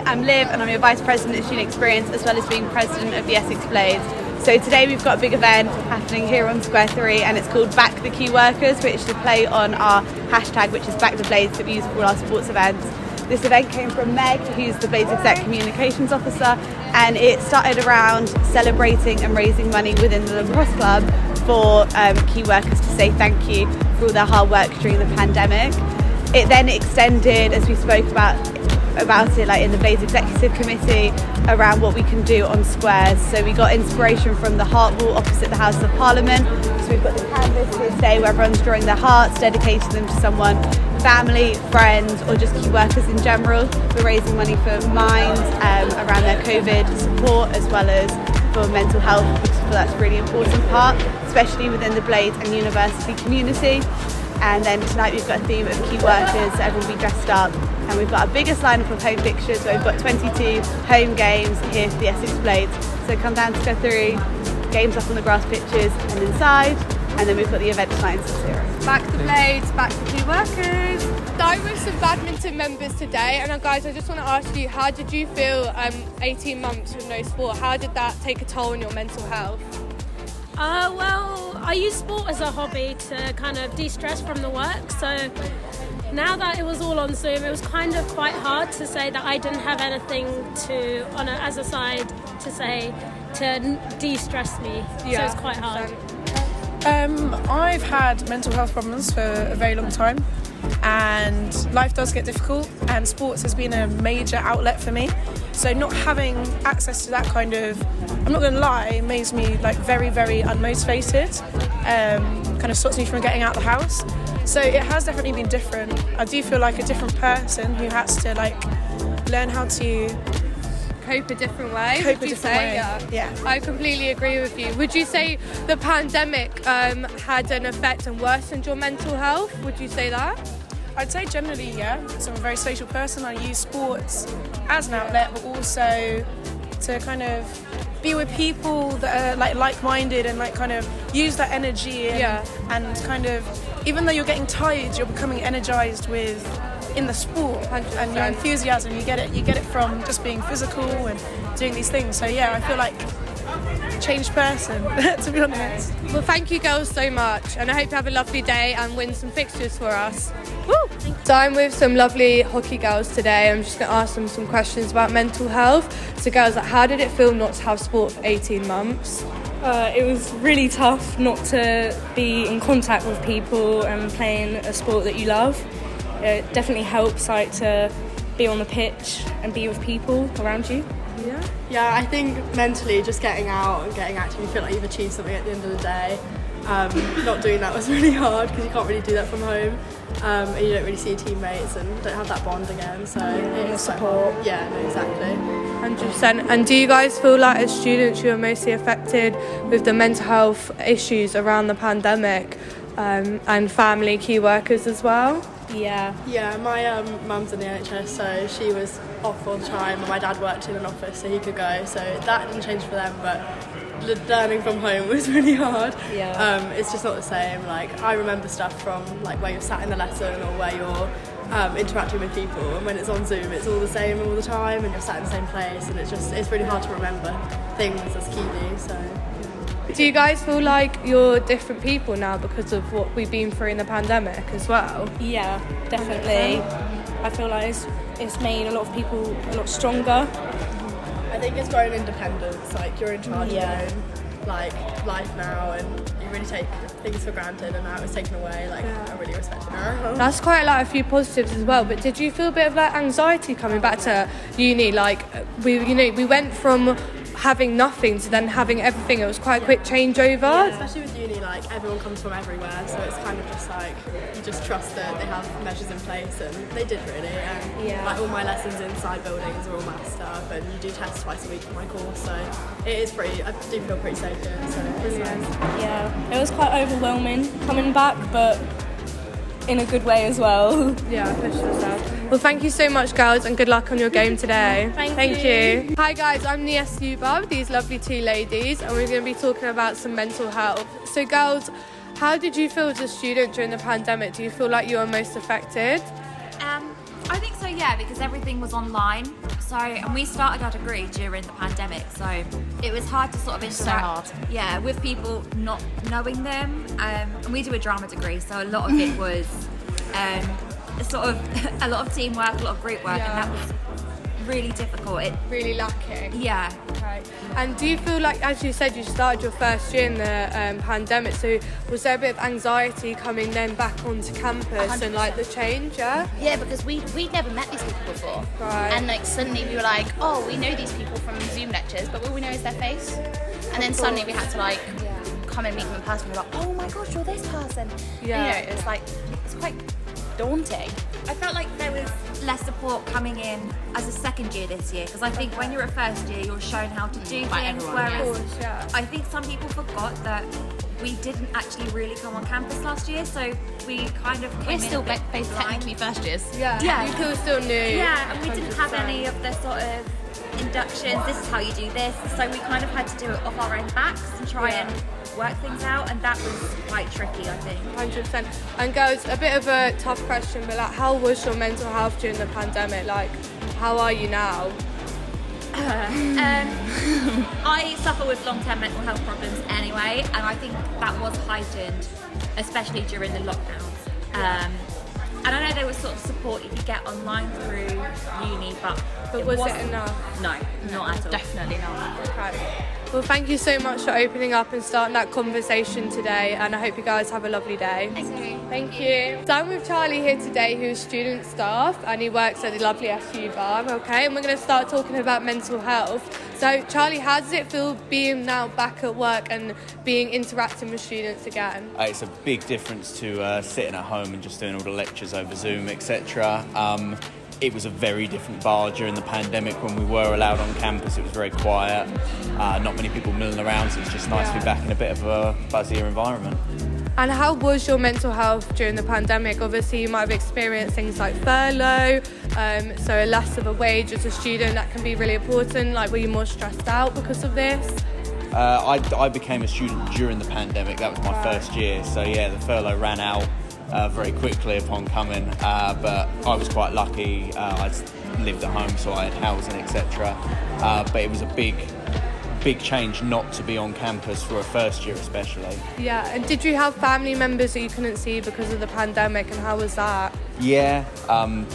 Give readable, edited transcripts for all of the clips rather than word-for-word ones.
I'm Liv and I'm your Vice President of Student Experience as well as being President of the Essex Blades. So today we've got a big event happening here on Square 3 and it's called Back the Key Workers, which is a play on our hashtag, which is Back the Blades, that we use for all our sports events. This event came from Meg, who's the Blades Exec Communications Officer, and it started around celebrating and raising money within the lacrosse club for key workers to say thank you for all their hard work during the pandemic. It then extended, as we spoke about it like in the Blades Executive Committee, around what we can do on squares. So we got inspiration from the Heart Wall opposite the House of Parliament. So we've got the canvas here today where everyone's drawing their hearts, dedicating them to someone, family, friends, or just key workers in general. We're raising money for Minds around their COVID support, as well as for mental health, because that's a really important part, especially within the Blades and university community. And then tonight we've got a theme of key workers, everyone will be dressed up, and we've got our biggest lineup of home fixtures, so we've got 22 home games here for the Essex Blades. So come down to Square 3, games up on the grass pitches and inside, and then we've got the event tonight in St. Back the Blades, back the key workers. I'm with some badminton members today, and guys, I just want to ask you, how did you feel 18 months with no sport? How did that take a toll on your mental health? Well, I use sport as a hobby to kind of de-stress from the work, so now that it was all on Zoom, it was kind of quite hard to say that I didn't have anything as a side to say to de-stress me, so it's quite hard. I've had mental health problems for a very long time, and life does get difficult, and sports has been a major outlet for me. So not having access to that kind of, I'm not going to lie, makes me like very, very unmotivated, kind of stops me from getting out of the house. So it has definitely been different. I do feel like a different person who has to like learn how to cope a different way. Yeah. I completely agree with you. Would you say the pandemic had an effect and worsened your mental health? Would you say that? I'd say generally, yeah. So I'm a very social person. I use sports as an outlet, but also to kind of be with people that are like-minded and like kind of use that energy and kind of, even though you're getting tired, you're becoming energized in the sport 100%. And your enthusiasm, you get it from just being physical and doing these things. So yeah, I feel like a changed person, to be honest. Well, thank you girls so much, and I hope you have a lovely day and win some fixtures for us. Woo! So I'm with some lovely hockey girls today. I'm just going to ask them some questions about mental health. So girls, how did it feel not to have sport for 18 months? It was really tough not to be in contact with people and playing a sport that you love. It definitely helps to be on the pitch and be with people around you. Yeah, I think mentally just getting out and getting active, you feel like you've achieved something at the end of the day. Not doing that was really hard because you can't really do that from home, and you don't really see your teammates and don't have that bond again, so it's support. Yeah, no, exactly. 100%. And do you guys feel like as students you are mostly affected with the mental health issues around the pandemic, and family key workers as well? Yeah, my mum's in the NHS, so she was off all the time, and my dad worked in an office so he could go, so that didn't change for them, but learning from home was really hard. It's just not the same. Like, I remember stuff from like where you're sat in the lesson or where you're interacting with people, and when it's on Zoom it's all the same all the time and you're sat in the same place, and it's really hard to remember things as keenly. So do you guys feel like you're different people now because of what we've been through in the pandemic as well? Yeah, definitely. I feel like it's made a lot of people a lot stronger. I think it's grown independence, like you're in charge of your own like life now, and you really take things for granted, and now it's taken away. I really respect it now. That's quite like a few positives as well. But did you feel a bit of like anxiety coming back to uni? Like we went from having nothing to then having everything. It was quite a quick changeover. Yeah, especially with uni, like everyone comes from everywhere, so it's kind of just like you just trust that they have measures in place, and they did really. And like all my lessons inside buildings are all maths stuff, and you do tests twice a week for my course, so it is pretty. I do feel pretty safe here, so it's nice. Yeah, it was quite overwhelming coming back, but in a good way as well. Yeah, push yourself. Well, thank you so much, girls, and good luck on your game today. Thank you. Hi, guys, I'm the SU Bub, these lovely two ladies, and we're going to be talking about some mental health. So, girls, how did you feel as a student during the pandemic? Do you feel like you were most affected? I think so, yeah, because everything was online. And we started our degree during the pandemic, so it was hard to sort of interact with people not knowing them. And we do a drama degree, so a lot of it was sort of a lot of teamwork, a lot of group work, and that was really difficult. Really lacking. Yeah. Okay. And do you feel like, as you said, you started your first year in the pandemic, so was there a bit of anxiety coming then back onto campus 100%. and like the change, Yeah, because we'd never met these people before. Right. And like suddenly we were like, oh, we know these people from Zoom lectures, but all we know is their face. And then suddenly we had to like come and meet them in person. We were like, oh my gosh, you're this person. Yeah. And, it was like, it's quite daunting. I felt like there was less support coming in as a second year this year, because I think when you're a first year you're shown how to do things, whereas I think some people forgot that we didn't actually really come on campus last year, so we kind of came We're still in a bit technically first years. Yeah. You feel still new. Yeah, and we didn't have any of the sort of inductions, this is how you do this, so we kind of had to do it off our own backs and try and work things out, and that was quite tricky, I think. 100%. And girls, a bit of a tough question, but like, how was your mental health during the pandemic? Like, how are you now? I suffer with long-term mental health problems anyway, and I think that was heightened, especially during the lockdowns. And I know there was sort of support you could get online through uni, but was it enough? No, not at all. Definitely not. Okay. Well, thank you so much for opening up and starting that conversation today, and I hope you guys have a lovely day. Thank you. Thank you. So I'm with Charlie here today, who's student staff, and he works at the lovely SU bar, okay? And we're going to start talking about mental health. So, Charlie, how does it feel being now back at work and interacting with students again? It's a big difference to sitting at home and just doing all the lectures over Zoom, etc. It was a very different bar during the pandemic when we were allowed on campus. It was very quiet, not many people milling around, so it's just nice to be back in a bit of a buzzier environment. And how was your mental health during the pandemic? Obviously, you might have experienced things like furlough, so less of a wage as a student. That can be really important. Like, were you more stressed out because of this? I became a student during the pandemic. That was my first year, so yeah, the furlough ran out very quickly upon coming, but I was quite lucky. I lived at home, so I had housing, etc. But it was a big change not to be on campus for a first year especially. Yeah, and did you have family members that you couldn't see because of the pandemic, and how was that? Yeah,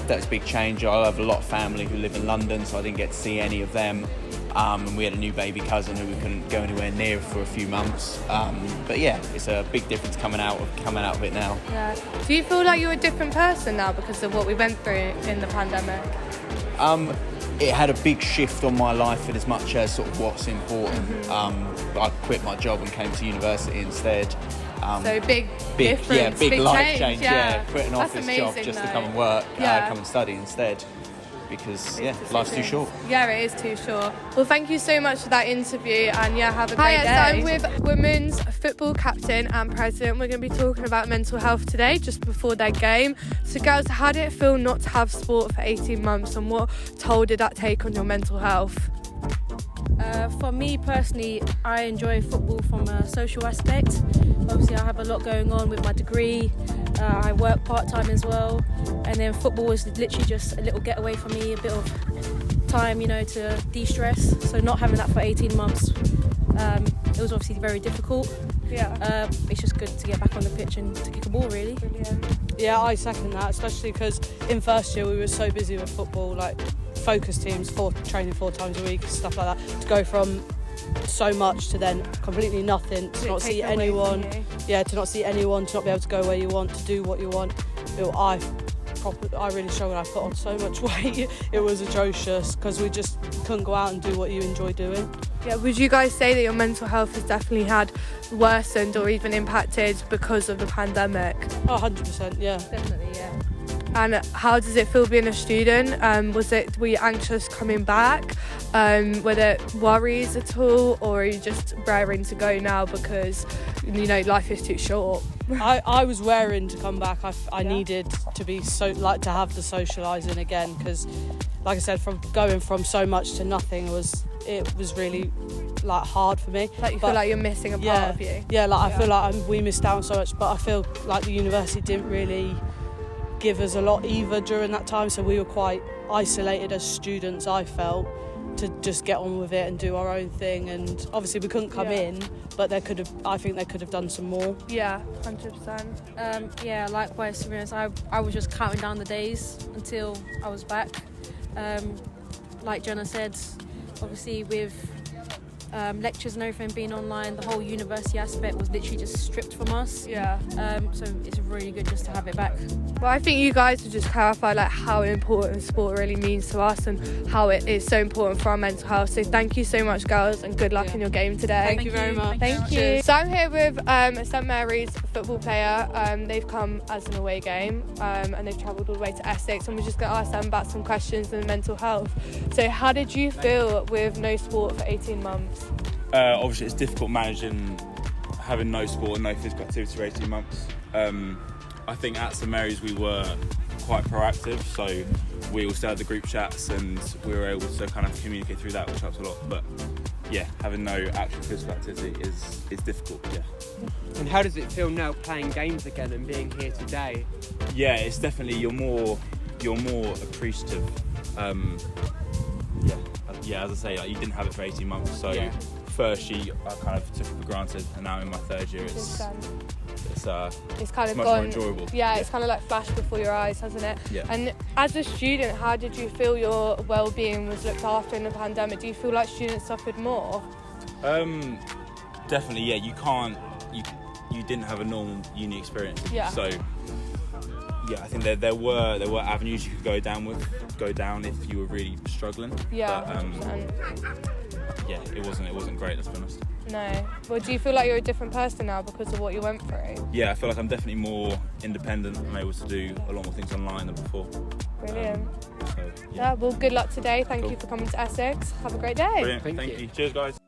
that's a big change. I have a lot of family who live in London, so I didn't get to see any of them. And we had a new baby cousin who we couldn't go anywhere near for a few months. But yeah, it's a big difference coming out of it now. Yeah. Do you feel like you're a different person now because of what we went through in the pandemic? It had a big shift on my life in as much as sort of what's important. I quit my job and came to university instead. So big difference, big life change. Yeah, quit an That's office amazing, job just to though. come and work, Yeah. come and study instead. Because life's too short. Yeah, it is too short. Well, thank you so much for that interview, and have a great day. So I'm with women's football captain and president. We're going to be talking about mental health today, just before their game. So girls, how did it feel not to have sport for 18 months, and what toll did that take on your mental health? For me personally, I enjoy football from a social aspect. Obviously, I have a lot going on with my degree. I work part-time as well, and then football was literally just a little getaway for me, a bit of time, to de-stress. So not having that for 18 months, it was obviously very difficult. Yeah. It's just good to get back on the pitch and to kick a ball, really. Brilliant. Yeah, I second that, especially because in first year we were so busy with football, like focus teams, training 4 times a week, stuff like that, to go from so much to then completely nothing, to not see anyone. Yeah, to not see anyone, to not be able to go where you want, to do what you want. I really struggled. I put on so much weight. It was atrocious because we just couldn't go out and do what you enjoy doing. Yeah, would you guys say that your mental health has definitely had worsened or even impacted because of the pandemic? Oh, 100%, yeah. Definitely, yeah. And how does it feel being a student? Were you anxious coming back? Were there worries at all, or are you just raring to go now because life is too short? I was raring to come back. I needed to be to have the socialising again, because, like I said, from going from so much to nothing was really hard for me. Like you feel like you're missing a part of you. Yeah, I feel like we missed out on so much, but I feel like the university didn't really give us a lot either during that time, so we were quite isolated as students, I felt, to just get on with it and do our own thing. And obviously we couldn't come in, but I think they could have done some more. Yeah, 100%. Yeah, likewise, to be honest, I was just counting down the days until I was back. Like Jenna said, obviously with lectures and everything being online, the whole university aspect was literally just stripped from us. Yeah. So it's really good just to have it back. Well, I think you guys would just clarify like how important sport really means to us and how it is so important for our mental health. So thank you so much, girls, and good luck in your game today. Thank you very much. Thank you. So I'm here with a St Mary's football player. They've come as an away game and they've travelled all the way to Essex, and we're just going to ask them about some questions on mental health. So how did you feel with no sport for 18 months? Obviously it's difficult managing having no sport and no physical activity for 18 months. I think at St Mary's we were quite proactive, so we all still had the group chats and we were able to kind of communicate through that, which helps a lot. But yeah, having no actual physical activity is difficult. Yeah. And how does it feel now playing games again and being here today? Yeah, it's definitely you're more appreciative. Yeah, as I say, like, you didn't have it for 18 months, so first year I kind of took it for granted, and now in my third year it's kind of much gone, more enjoyable. Yeah, it's kind of like flashed before your eyes, hasn't it? Yeah. And as a student, how did you feel your well-being was looked after in the pandemic? Do you feel like students suffered more? Definitely, yeah. You didn't have a normal uni experience. Yeah. So yeah, I think there were avenues you could go down if you were really struggling. Yeah. But, yeah, it wasn't great, let's be honest. No. Well, do you feel like you're a different person now because of what you went through? Yeah, I feel like I'm definitely more independent. I'm able to do a lot more things online than before. Brilliant. So, Yeah, well, good luck today. Thank you for coming to Essex. Have a great day. Brilliant. Thank you. Cheers, guys.